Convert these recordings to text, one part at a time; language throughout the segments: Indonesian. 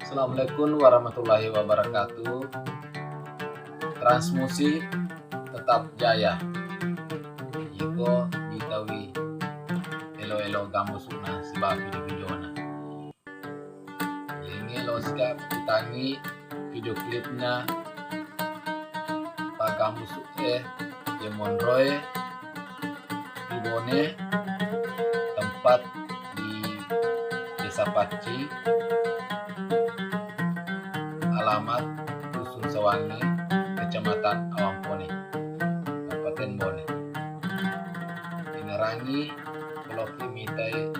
Assalamualaikum warahmatullahi wabarakatuh. Transmusi tetap jaya. Iko ditawi elo-elo gambusuna si babi di videona. Ini lo sikap ditangi video klipnya Pak Gambus Monroe di Bone, tempat di Desa Paci, alamat Dusun Sewangi, Kecamatan Awangpone, Kabupaten Bone. Dinerangi Peloki Mitai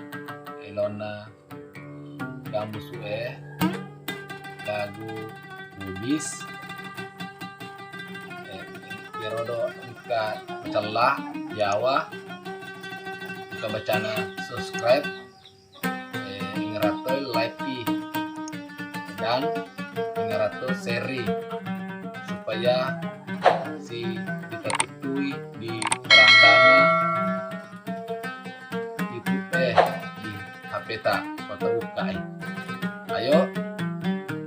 Elona Gambus lagu Bubis Yerodo Ika celah Jawa Ika bacana subscribe ngerato like dan ngerato seri supaya si kita tutui di berandanya di HP ta foto buka. Ayo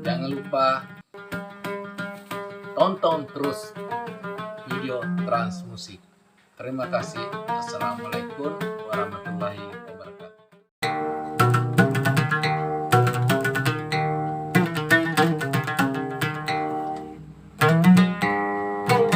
jangan lupa tonton terus video Transmusik. Terima kasih. Assalamualaikum warahmatullahi wabarakatuh. Oh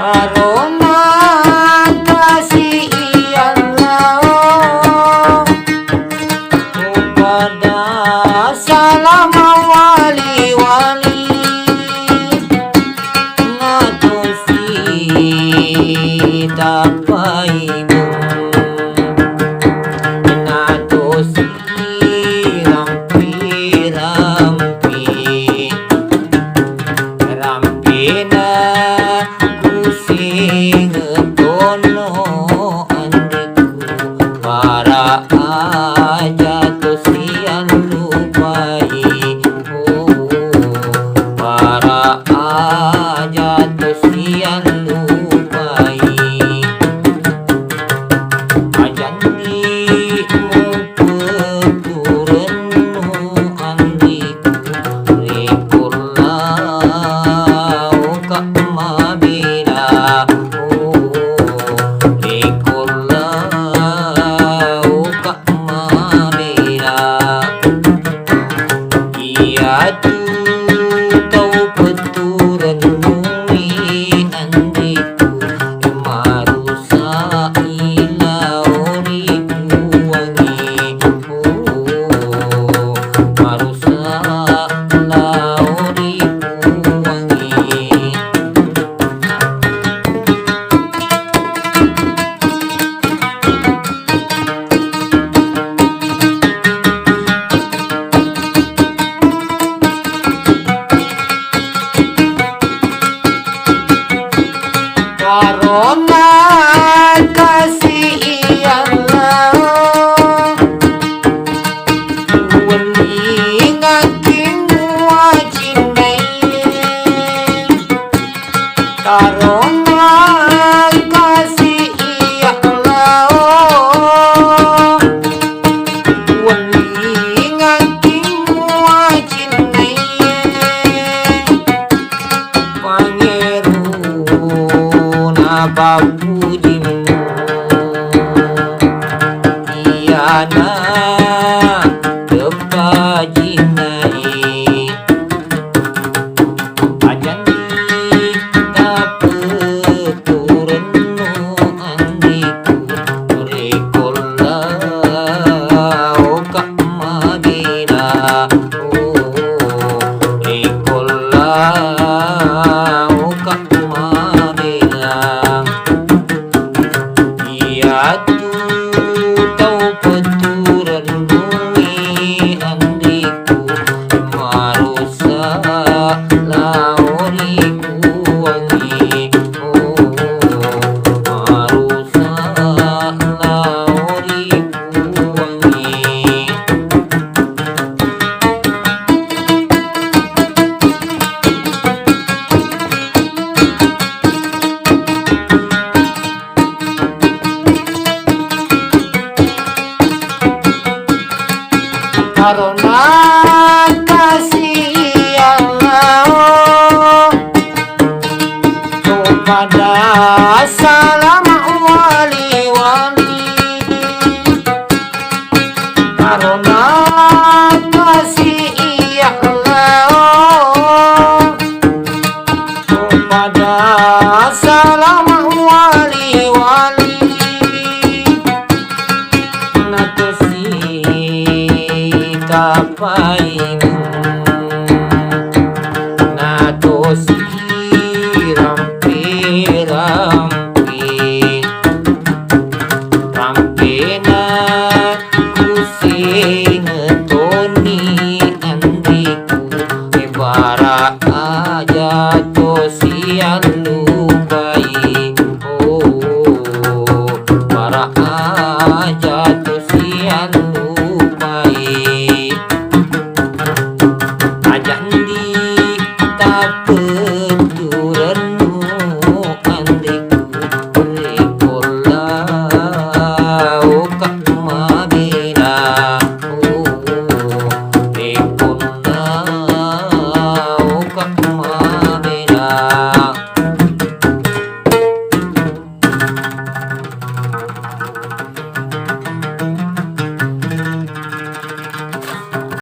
Karena kasih Allah kepada salam wali-wali ngatosi tapaimu ngatosi rampi-rampi rampina kusing tono andiku para aja tosian lupai para aja tosian lupai ajandi mu peturenmu andiku rikurlau kak mabila rikurlau kak mabila iya tu kau peturenmu andiku marusa ilau ribuangi marusa lau ribuangi karena kasih Allah wali ngaking wajinai karena kasih Allah wali ngaking wajinai pangeruna bapujimu iyana tepajinai ajandi tapeturennu andiku rikollau kak mabila rikollau kak mabila iya tu tau peturenmu andiku marusa lauriku wangi marusa lauriku wangi karena kasih Allah kepada salam wali-wali karena kasih Allah kepada salam wali-wali ngatosi tapai